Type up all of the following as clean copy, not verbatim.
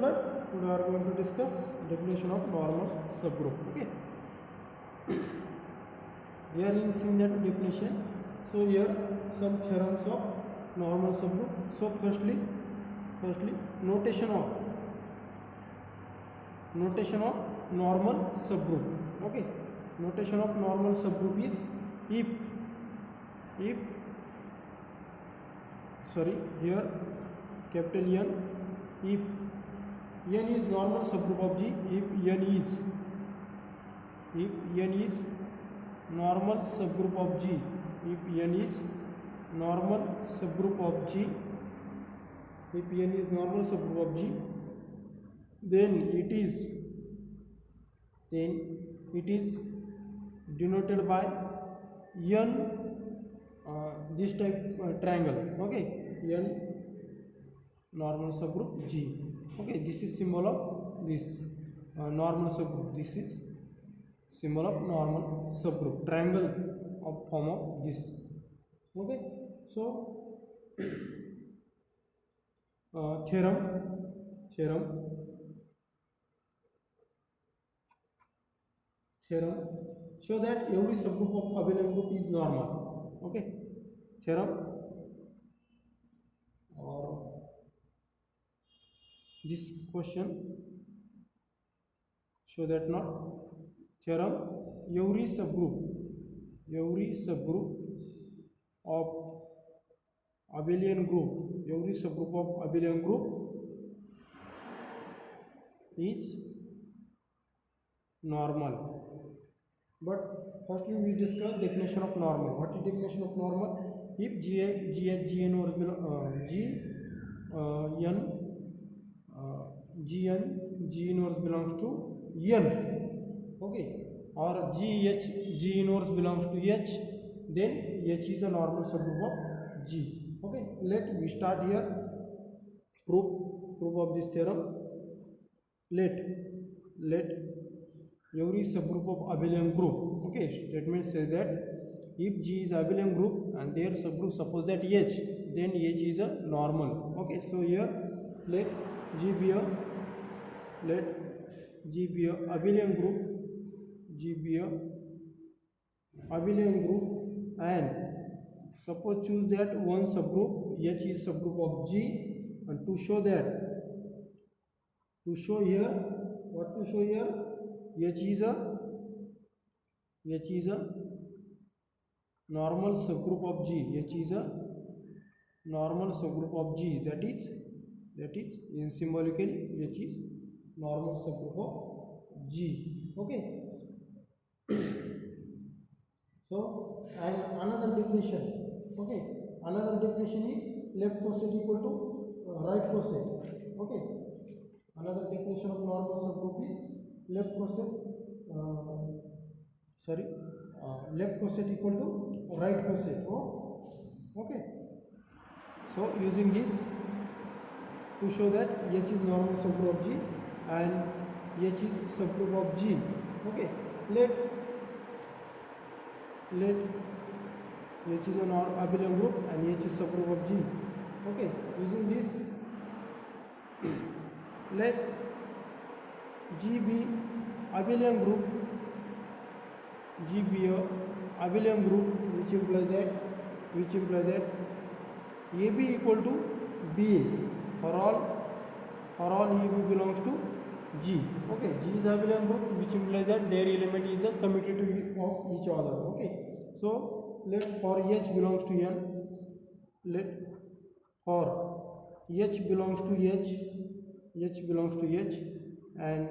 children, today we are going to discuss definition of normal subgroup. Okay, here in seeing that definition, so here some theorems of normal subgroup. So firstly notation of normal subgroup. Okay, notation of normal subgroup is if here capital N, if N is normal subgroup of G, if N is normal subgroup of G, if N is normal subgroup of G, if N is normal subgroup of G, then it is denoted by N, this type triangle. Okay, N normal subgroup G. Okay, this is symbol of this normal subgroup. This is symbol of normal subgroup, triangle of form of this. Okay, so theorem show that every subgroup of abelian group is normal. Okay, theorem or this question show that not theorem every subgroup of abelian group is normal. But firstly we discuss definition of normal. What is definition of normal? If G inverse belongs to N, okay, or G inverse belongs to H, then H is a normal subgroup of G. Okay, let we start here proof of this theorem. Let every subgroup of abelian group, okay, statement says that if G is abelian group and their subgroup suppose that H, then H is a normal. Okay, so here let G be a abelian group, and suppose choose that one subgroup H is subgroup of G, and to show here H is a normal subgroup of G. H is a normal subgroup of G. That is in symbolically H is normal subgroup of G. Okay. So and another definition. Okay. Another definition is left coset equal to right coset. Okay. Another definition of normal subgroup is left coset equal to right coset. Okay. So using this to show that H is normal subgroup of G and H is subgroup of G. Okay. Let H is an abelian group and H is subgroup of G. Okay. Using this, let G be abelian group. G be a abelian group, which implies that AB equal to BA for all AB belongs to G. Okay, G is abelian group, which implies that their element is a commutative of each other. Okay, so let for H belongs to N, let for H belongs to H and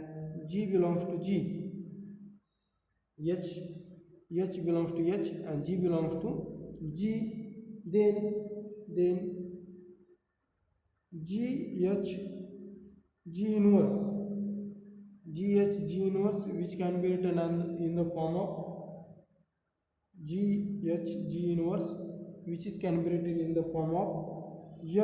G belongs to G. H belongs to H and G belongs to G, then G inverse, which can be written in the form of G inverse, which is can be written in the form of H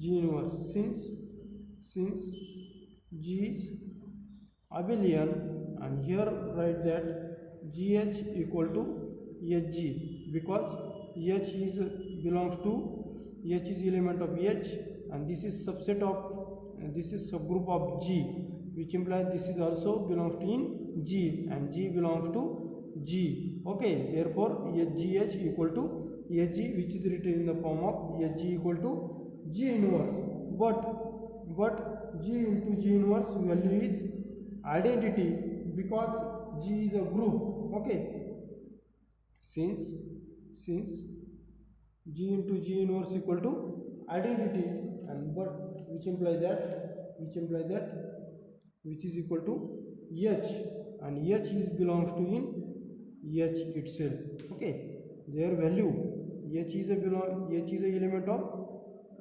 inverse, since G is abelian, and here write that GH equal to HG, because H is belongs to H is element of H, and this is subset of this is subgroup of G, which implies this is also belongs to in G, and G belongs to G. Okay, therefore HGH equal to HG, which is written in the form of HG equal to G inverse. But G into G inverse value is identity because G is a group. Okay, since G into G inverse equal to identity, and but which implies that which is equal to H, and H is belongs to in H itself. Okay, their value H is a element of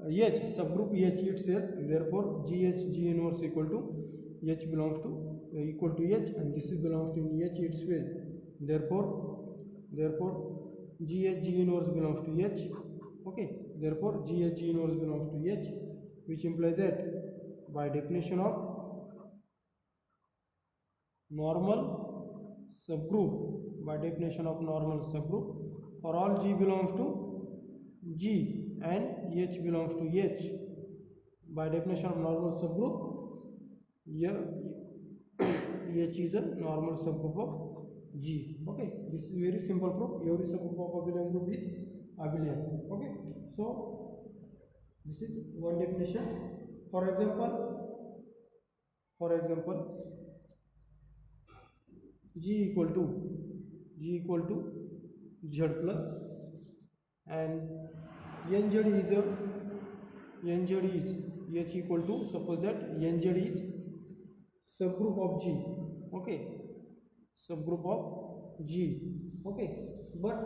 H, subgroup H itself, therefore GH G inverse equal to H belongs to equal to H, and this is belongs to in H itself. Therefore GH G inverse belongs to H. Okay, therefore GH G inverse belongs to H, which implies that by definition of normal subgroup, for all G belongs to G and H belongs to H, by definition of normal subgroup, H is a normal subgroup of G. Okay, this is very simple proof. Every subgroup of abelian group is abelian. Okay, so this is one definition. For example, G equal to Z plus, and NZ is H equal to, suppose that NZ is subgroup of G. Okay, subgroup of G. Okay, but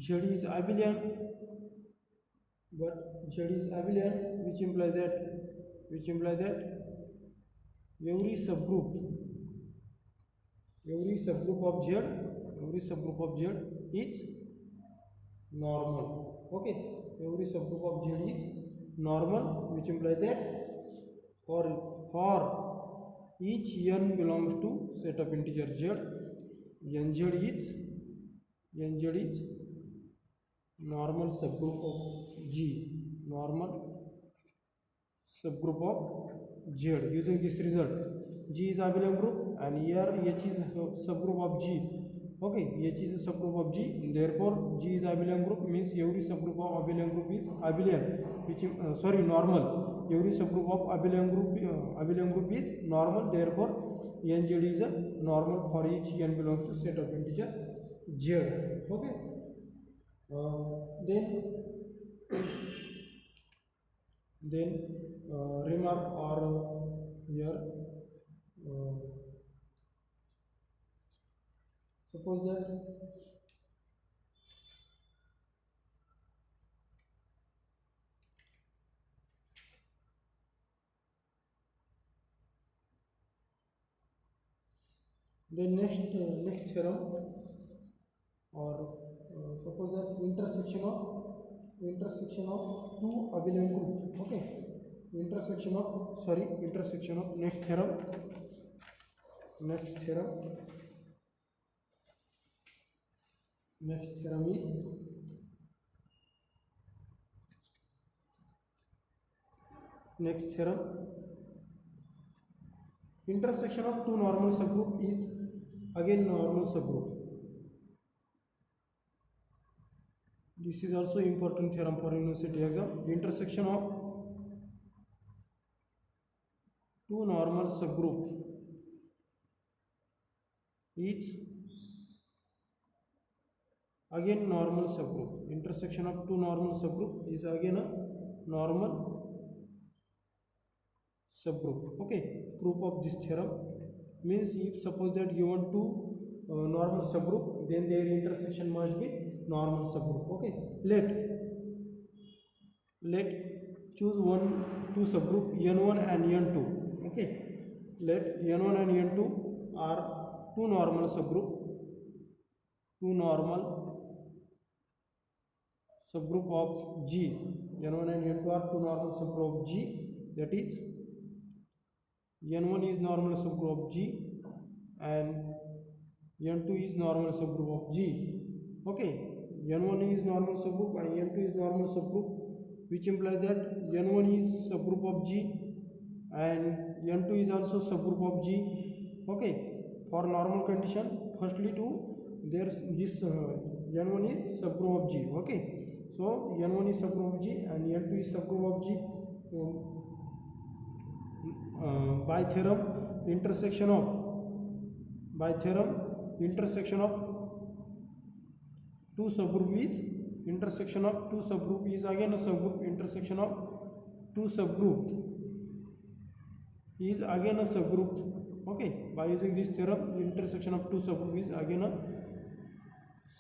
Z is abelian, which implies that every subgroup of Z is normal. Okay, every subgroup of Z is normal, which implies that for each n belongs to set of integer Z, NZ is normal subgroup of G, using this result. G is abelian group, and here H is subgroup of G. Okay, H is a subgroup of G, therefore G is abelian group, means every subgroup of abelian group is abelian, which normal. Every subgroup of abelian group is normal, therefore NZ is a normal for each n belongs to set of integer Z. Okay, then remark or here, suppose that the next theorem, or suppose that intersection of two abelian group. Okay, intersection of next theorem intersection of two normal subgroup is again normal subgroup. This is also important theorem for university exam. Intersection of two normal subgroup is again normal subgroup. Intersection of two normal subgroup is again a normal subgroup. Okay, proof of this theorem means if suppose that given two normal subgroup, then their intersection must be normal subgroup. Okay, let choose two subgroup n1 and n2. Okay, let n1 and n2 are two normal subgroup of G. n1 and n2 are two normal subgroup of G, that is n1 is normal subgroup of G and n2 is normal subgroup of G. Okay, N1 is normal subgroup and N2 is normal subgroup, which implies that N1 is subgroup of G and N2 is also subgroup of G. Okay, for normal condition, firstly to there's this N1 is subgroup of G. Okay, so N1 is subgroup of G and N2 is subgroup of G. By theorem intersection of two subgroup is again a subgroup. Intersection of two subgroup is again a subgroup. Okay, by using this theorem, intersection of two subgroup is again a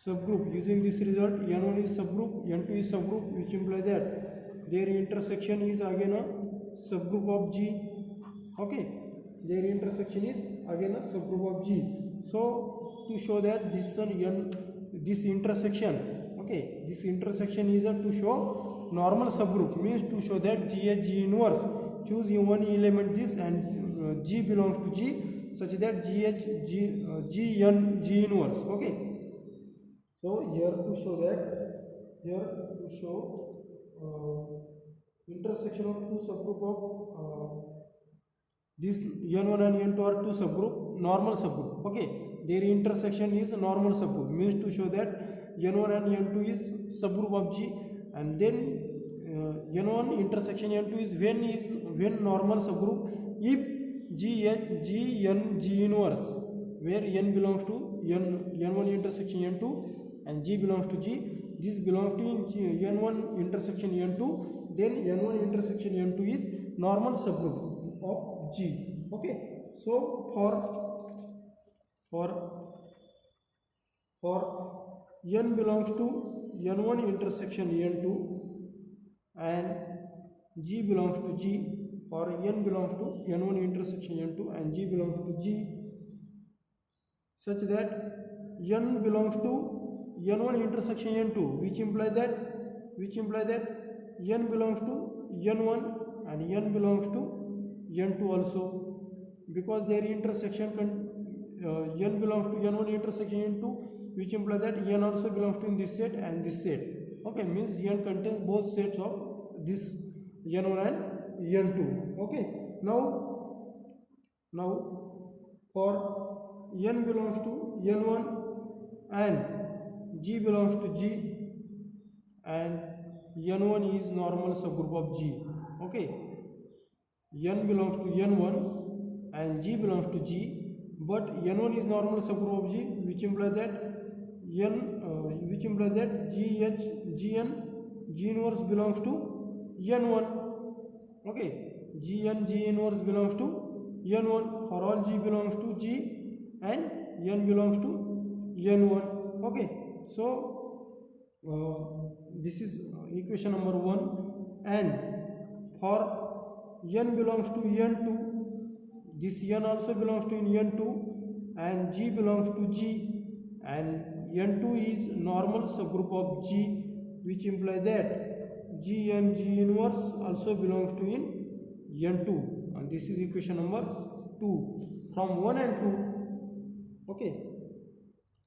subgroup. Using this result, N1 is subgroup, N2 is subgroup, which implies that their intersection is again a subgroup of G. Okay, their intersection is again a subgroup of G. So to show that this intersection, okay, this intersection is to show normal subgroup, means to show that G is G inverse. Choose one element this and G belongs to G, such that G is G inverse. Okay, so here to show intersection of two subgroup of this N1 and N2 are two subgroup, normal subgroup. Okay, their intersection is normal subgroup, means to show that N1 and N2 is subgroup of G, and then N1 intersection N2 is when normal subgroup if G inverse, where N belongs to N1 intersection N2 and G belongs to G. This belongs to N1 intersection N2, then N1 intersection N2 is normal subgroup of G. Okay, so for N belongs to N1 intersection N2 and G belongs to G, or N belongs to N1 intersection N2 and G belongs to G, such that N belongs to N1 intersection N2, which implies that N belongs to N1 and N belongs to N2 also, because their intersection N belongs to N1 intersection N2, which implies that N also belongs to this set and this set. Okay, means N contains both sets of this N1 and N2. Okay, now for N belongs to N1 and G belongs to G, and N1 is normal subgroup of G. Okay, N belongs to N1 and G belongs to G, but N1 is normal subgroup of G, which implies that G inverse belongs to N1. Okay, G inverse belongs to N1 for all G belongs to G and N belongs to N1. Okay, so this is equation number 1, and for N belongs to N2, this N also belongs to N2 and G belongs to G, and N2 is normal subgroup of G, which implies that G and G inverse also belongs to N2, and this is equation number 2 from 1 and 2. Okay,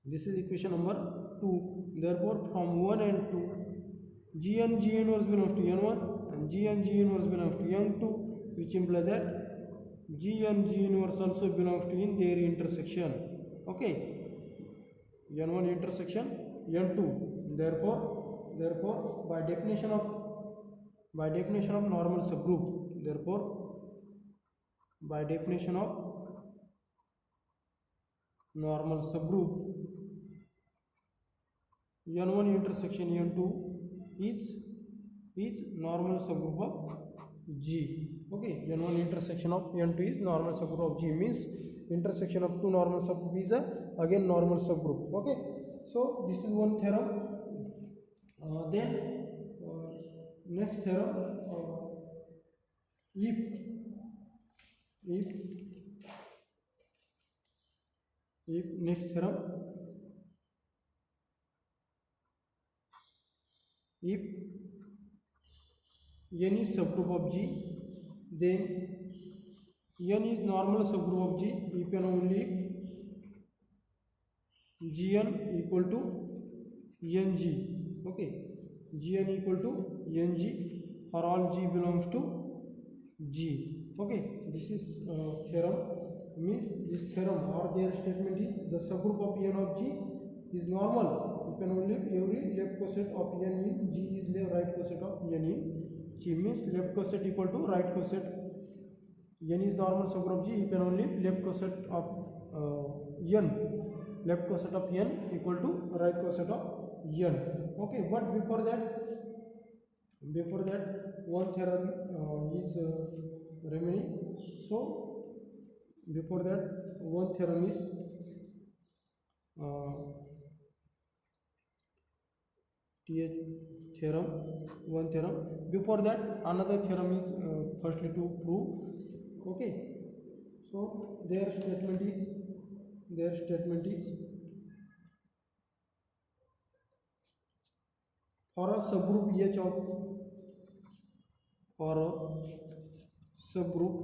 this is equation number 2. Therefore, from 1 and 2, G and G inverse belongs to N1 and G and G inverse belongs to N2, which implies that G and G inverse also belongs to their intersection. Okay, N1 intersection N2. Therefore, by definition of normal subgroup, by definition of normal subgroup, N1 intersection N2 is normal subgroup of G. Okay, N1 intersection of N2 is normal subgroup of G, means intersection of two normal subgroup is again normal subgroup. Okay, so this is one theorem. Then next theorem, if next theorem, if N is subgroup of G, then N is normal subgroup of G if and only if Gn equal to Ng. Okay, Gn equal to Ng for all G belongs to G. Okay, this is theorem. Means this theorem or their statement is the subgroup of n of G is normal. You can only every left coset of n in G is the right coset of n in G. Means left coset equal to right coset. N is normal subgroup of G. You can only left coset of n. Left coset of n equal to right coset of n. Okay, but before that one theorem is remaining. So before that one theorem is th theorem, one theorem. Before that another theorem is firstly to prove. Okay, so their statement is for a subgroup H of for a subgroup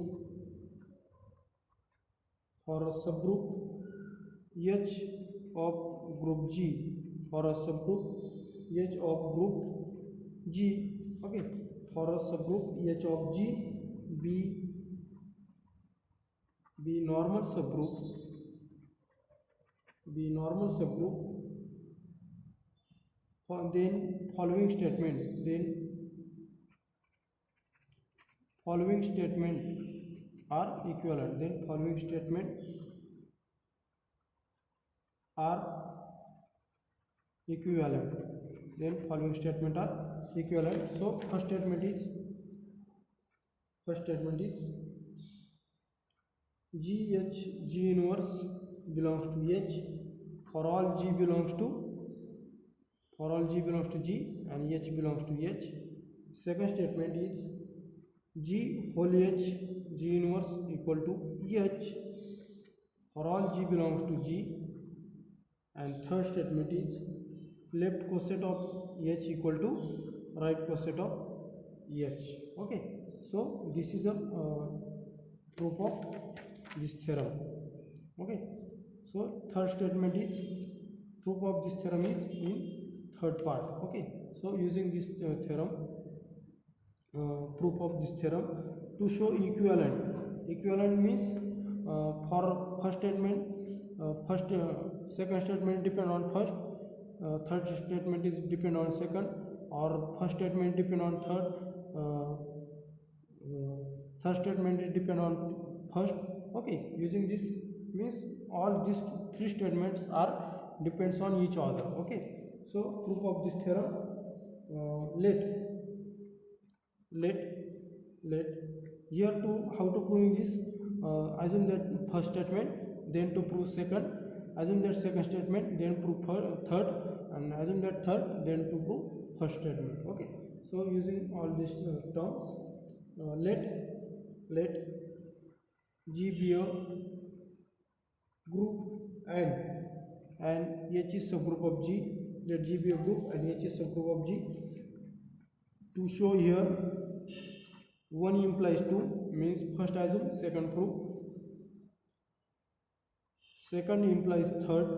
H of group G, for a subgroup H of group G. Okay, for a subgroup H of G be normal subgroup then following statement are equivalent. Then following statement are equivalent. So first statement is G inverse belongs to H for all G belongs to G and H belongs to H. Second statement is G whole H G inverse equal to H for all G belongs to G. And third statement is left coset of H equal to right coset of H. Okay, so this is a proof of this theorem. Okay, so third statement is proof of this theorem is in third part. Okay, so using this theorem, proof of this theorem to show equivalent means for first statement second statement depend on first, third statement is depend on second, or first statement depend on third, third statement is depend on first. Okay, using this means all these three statements are depends on each other. Okay, so proof of this theorem, let here to how to prove this, assume that first statement, then to prove second, assume that second statement, then prove third, and assume that third, then to prove first statement. Okay, so using all these terms, let G be a group and H is subgroup of G. Let G be a group and H is subgroup of G. To show here 1 implies 2 means first assume, second prove. Second implies third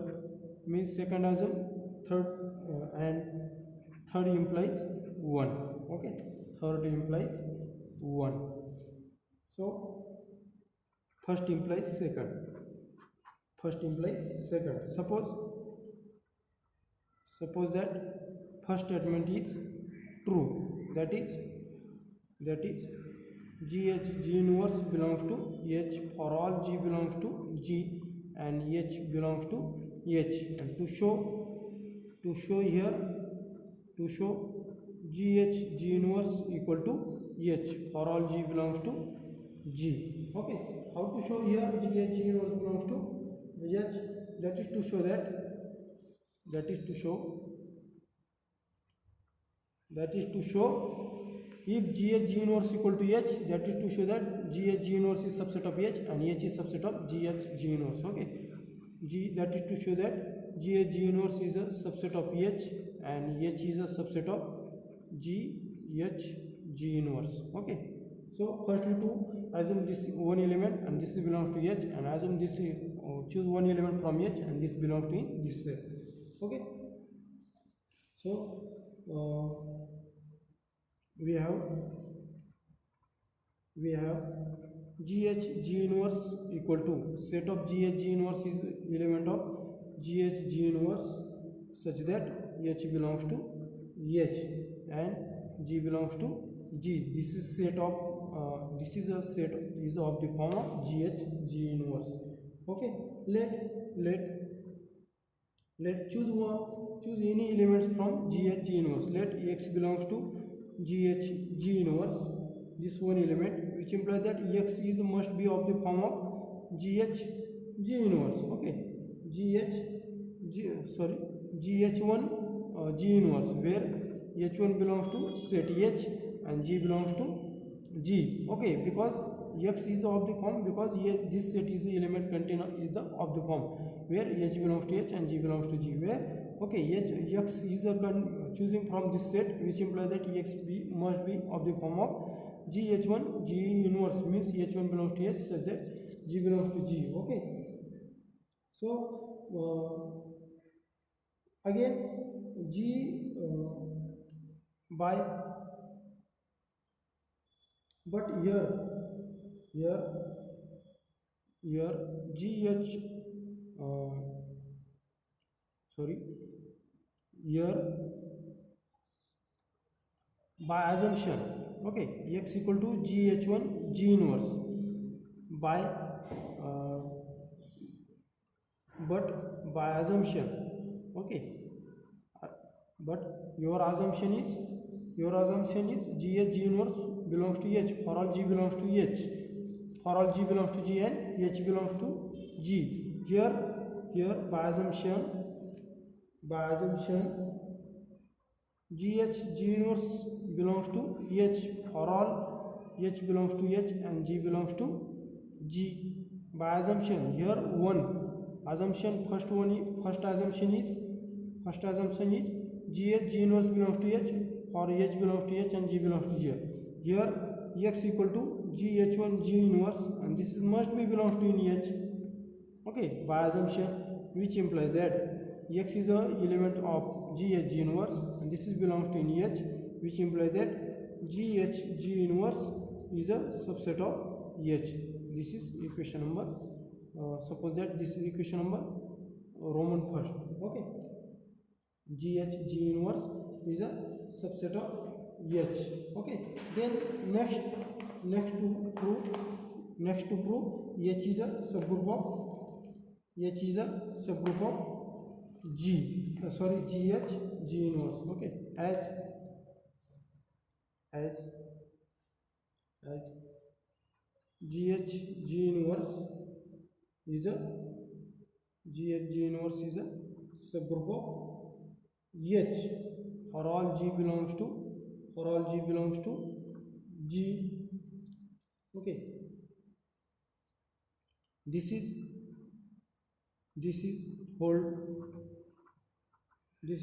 means second assume, third and third implies 1. Okay, third implies 1. So first implies second. Suppose that first statement is true, that is G inverse belongs to H for all G belongs to G and H belongs to H. And to show here, to show G inverse equal to H for all G belongs to G. Okay, how to show here G inverse belongs to H? That is to show if G inverse equal to H, that is to show that G inverse is subset of H and H is subset of G inverse. Okay, that is to show that G inverse is a subset of H and H is a subset of G inverse. Okay, so firstly to assume this one element and this belongs to H, and assume this choose one element from H and this belongs to this cell. Okay, So we have GH G inverse equal to set of GH G inverse is element of GH G inverse such that H belongs to H and G belongs to G. This is set of this is a set is of the form of GH G inverse. Okay, let choose any elements from GH G inverse. Let X belongs to GH G inverse, this one element, which implies that X is must be of the form of GH G inverse. Okay, GH1 G inverse, where H1 belongs to set H and G belongs to G. Okay, because X is of the form, because this set is the element container is the of the form where H belongs to H and G belongs to G, where okay X is a choosing from this set, which implies that X must be of the form of GH1 G inverse, means H1 belongs to H such that G belongs to G. Okay, so again G by, but here GH sorry here by assumption, okay, X equal to GH1 G inverse by but by assumption, okay, but your assumption is GH G inverse belongs to H for all G belongs to H, for all G belongs to G and H belongs to G. Here by assumption GH G inverse belongs to H for all H belongs to H and G belongs to G. By assumption, here one assumption, first assumption is GH G inverse belongs to H for H belongs to H and G belongs to G. Here X equal to GH1 G inverse, and this must be belongs to in H. Okay, by assumption, which implies that X is a element of GH G inverse and this is belongs to in H, which implies that GH G inverse is a subset of H. This is equation number suppose that this is equation number Roman first. Okay, GH G inverse is a subset of H. Okay, then next to prove H is a subgroup of G, GH G inverse. Okay, as GH G inverse is a subgroup of H for all G belongs to G. Okay, this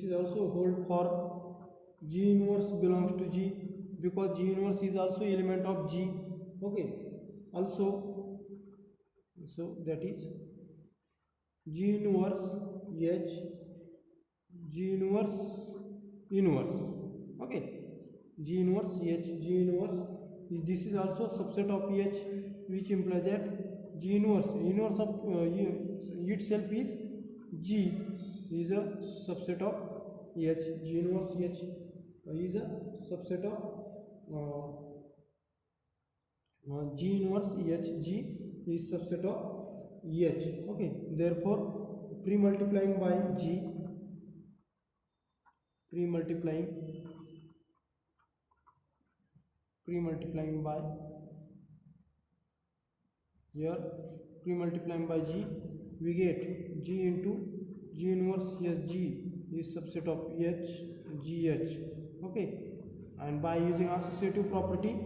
is also hold for G inverse belongs to G, because G inverse is also element of G. Okay, also so that is G inverse H G inverse. Okay, G inverse H G inverse this is also subset of H, which implies that G inverse of itself is G is a subset of H. G inverse H is a subset of G inverse H G is subset of H. Okay, therefore pre-multiplying by G, pre-multiplying by here, pre-multiplying by G, we get G into G inverse G is subset of H GH. Okay, and by using associative property,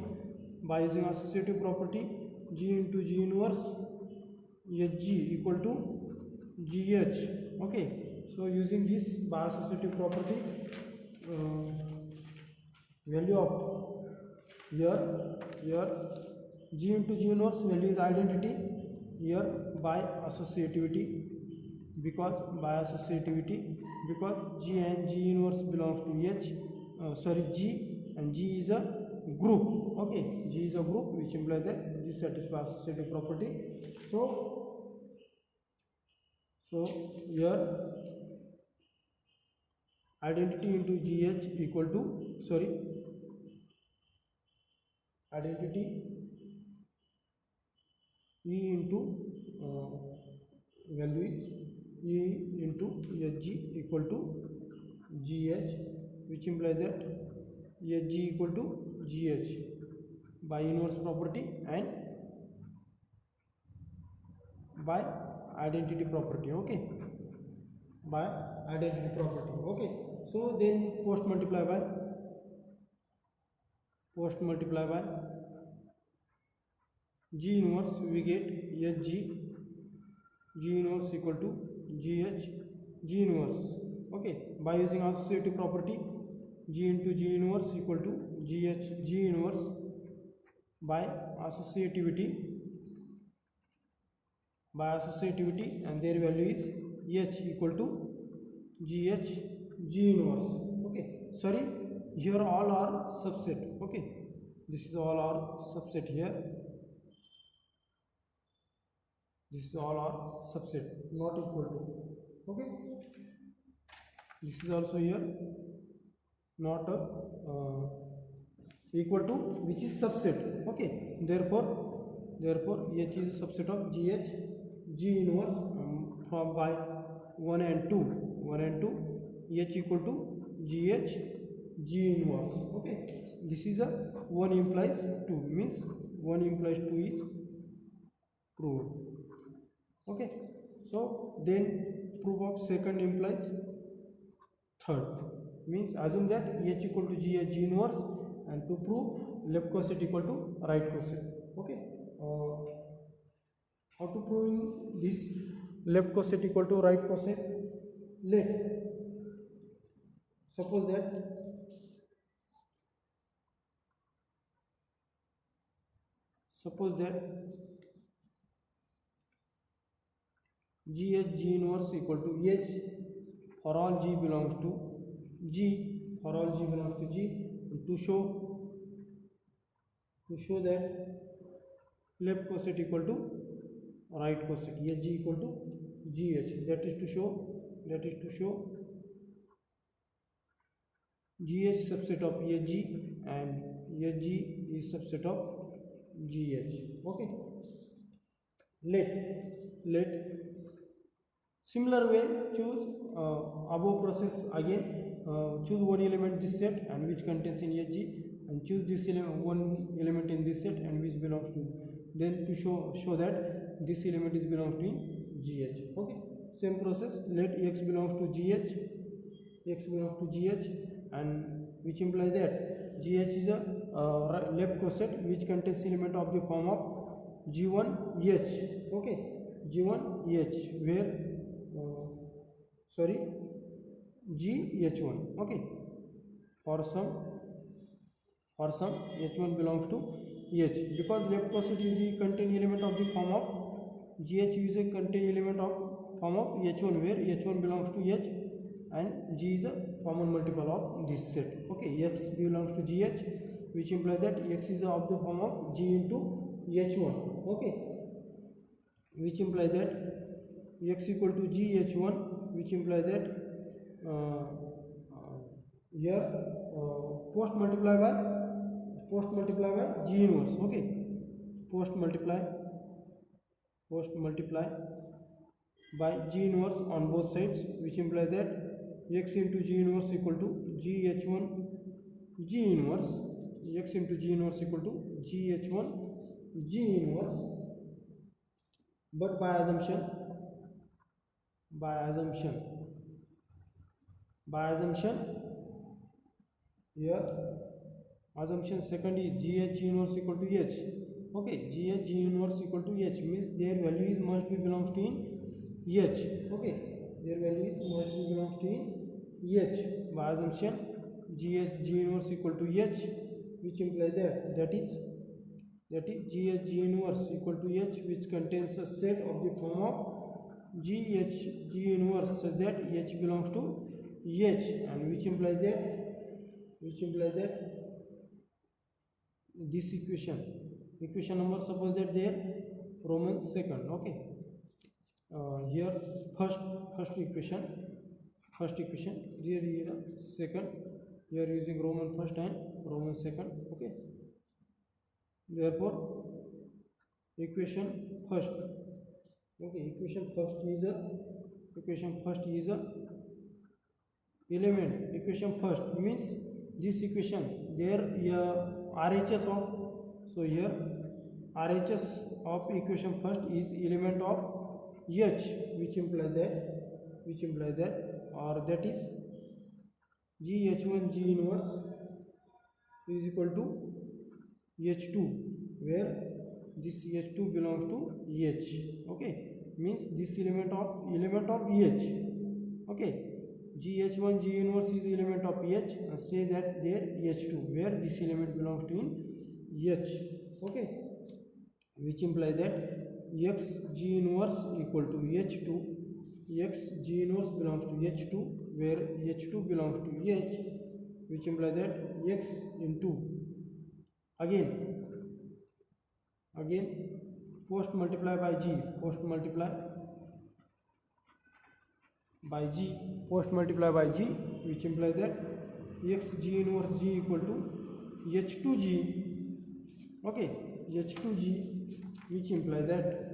G into G inverse HG equal to GH. Okay, so using this by associative property, value of here G into G inverse value is identity, here by associativity, because by associativity because G and G inverse belongs to H, G, and G is a group. Okay, G is a group, which implies that this satisfies associative property. So here identity into GH equal to identity E into value is E into Hg equal to GH, which implies that Hg equal to GH by inverse property and by identity property. Okay, by identity property. Okay, so then post multiply by G inverse, we get Hg, G inverse equal to GH, G inverse. Okay, by using associative property, G into G inverse equal to GH, G inverse by associativity, and their value is H equal to GH, G inverse. Okay, sorry, here all are subset. Okay, this is all are subset here. This is all are subset, not equal to. Okay, this is also here not equal to, which is subset. Okay, therefore H is a subset of GH, G inverse from by 1 and 2, H equal to GH, G inverse. Okay, this is a 1 implies 2, means 1 implies 2 is proved. Okay, so then proof of second implies third, means assume that H equal to G inverse, and to prove left coset equal to right coset. Okay, how to prove this left coset equal to right coset? Let suppose that GH, G inverse equal to H for all G belongs to G, for all G belongs to G, to show that left coset equal to right coset, Hg equal to GH, that is to show GH subset of Hg and Hg is subset of GH. Okay, let similar way choose above process again, choose one element this set and which contains in Hg, and choose this one element in this set and which belongs to, then to show that this element is belongs to GH. Okay, same process, let X belongs to GH, and which implies that GH is a left coset which contains element of the form of G1H. Okay, G1H where GH1. Okay, for some H1 belongs to H, because left coset is a contain element of the form of GH is a contain element of form of H1 where H1 belongs to H and G is a common multiple of this set. Okay, X belongs to GH, which implies that X is of the form of G into H1. Okay, which implies that X equal to GH1, which implies that here post multiply by G inverse. Okay, post multiply by G inverse on both sides, which implies that X into G inverse equal to GH1 G inverse, X into G inverse equal to GH1 G inverse, but by assumption here assumption second is GH G inverse equal to H. Okay, GH G inverse equal to H means their values must be belongs to in H. Okay, their values must be belongs to in H by assumption GH G inverse equal to H, which implies that is GH G inverse equal to H, which contains a set of the form of GH G inverse such that H belongs to H, and which implies that this equation number, suppose that they are Roman second. Okay, here first equation, here second, we are using Roman first and Roman second. Okay, therefore equation first. Okay, equation first is a element. Equation first means this equation there RHS of, so here RHS of equation first is element of H, which implies that or that is GH1 G inverse is equal to H2, where this H2 belongs to H. Okay, means this element of H. Okay, GH1 G inverse is element of H, and say that there H2, where this element belongs to in H. Okay, which implies that X G inverse equal to H2. X G inverse belongs to H2, where H2 belongs to H, which implies that X into again post multiply by G, post multiply by G, which implies that X G inverse G equal to H2G. Okay, H2G, which implies that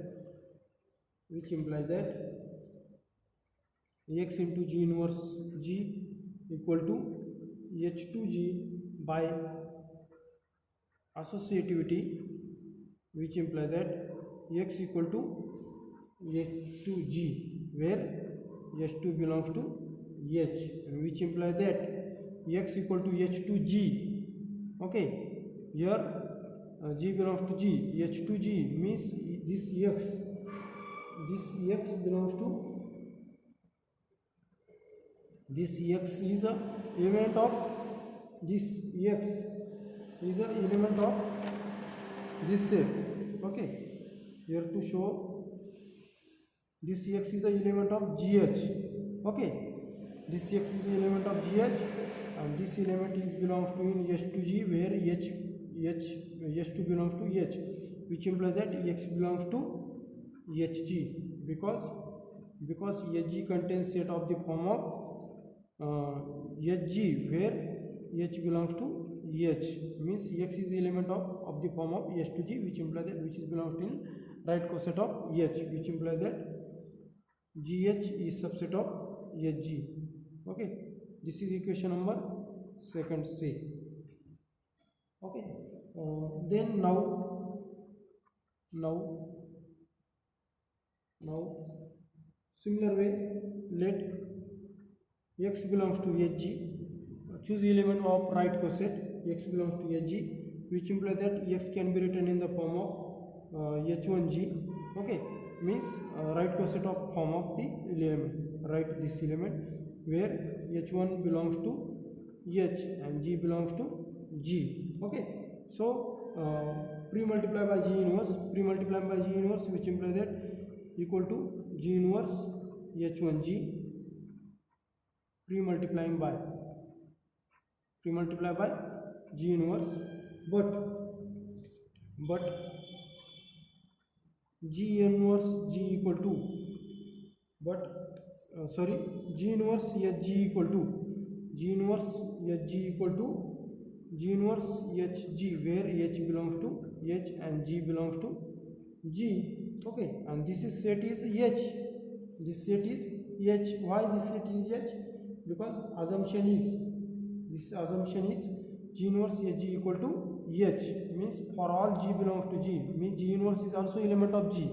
X into G inverse G equal to H2G by associativity, which implies that X equal to H2G, where H2 belongs to H, and which implies that X equal to H2G. Okay, here G belongs to G, H2G means this X belongs to this X is a element of this X is a element of this set. Okay, here to show this X is a element of GH. Okay, this X is a element of GH, and this element is belongs to in H2G, where H2 belongs to H, which implies that X belongs to HG, because HG contains set of the form of HG, where H belongs to H, means X is the element of the form of H2G, which implies that which is belongs to in right coset of H, which implies that GH is subset of HG. Okay, this is equation number second C. Okay, then now similar way, let X belongs to HG, choose element of right coset X belongs to HG, which implies that X can be written in the form of H1G. Okay, means right coset of form of the element, write this element where H1 belongs to H and G belongs to G. Okay, so pre-multiply by G inverse, which implies that equal to G inverse H1G, pre-multiply by G inverse, but G inverse G equal to, G inverse HG equal to G inverse HG, where H belongs to H and G belongs to G. Okay, and this is set is H. This set is H. Why this set is H? Because assumption is G inverse HG equal to H, means for all G belongs to G, means G inverse is also element of G.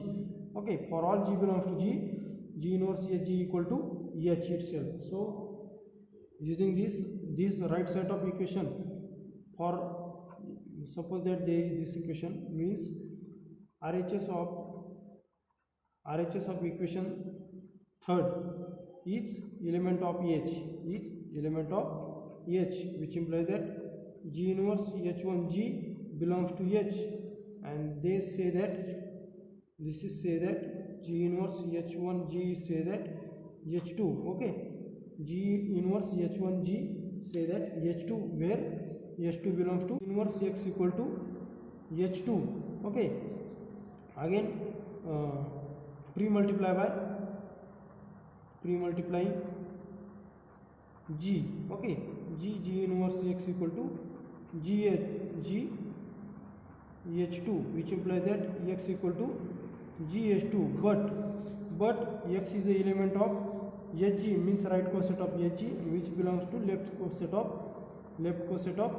Okay, for all G belongs to G inverse HG equal to H itself. So using this right side of equation, for suppose that this equation means RHS of equation third is element of H, which implies that G inverse H1G belongs to H, and they say that G inverse H1G say that H2. Okay, G inverse H1G, say that H2, where H2 belongs to inverse X equal to H2. Okay, again pre-multiplying G. Okay, G inverse X equal to G H2, which implies that X equal to GH2, but X is a element of Hg, means right coset of Hg, which belongs to left coset of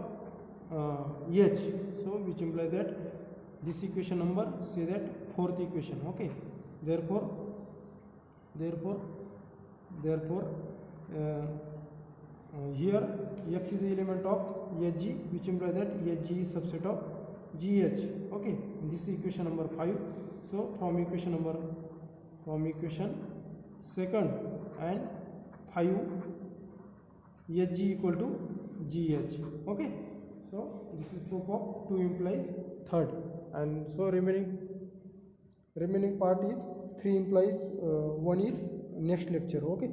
H. So which implies that this equation number, say that fourth equation. Okay, therefore here X is the element of Hg, which implies that Hg is subset of GH. Okay, this is equation number 5. So from equation second and 5, Hg equal to GH. Okay, so this is proof of 2 implies third, and so remaining part is 3 implies 1 is next lecture. Okay.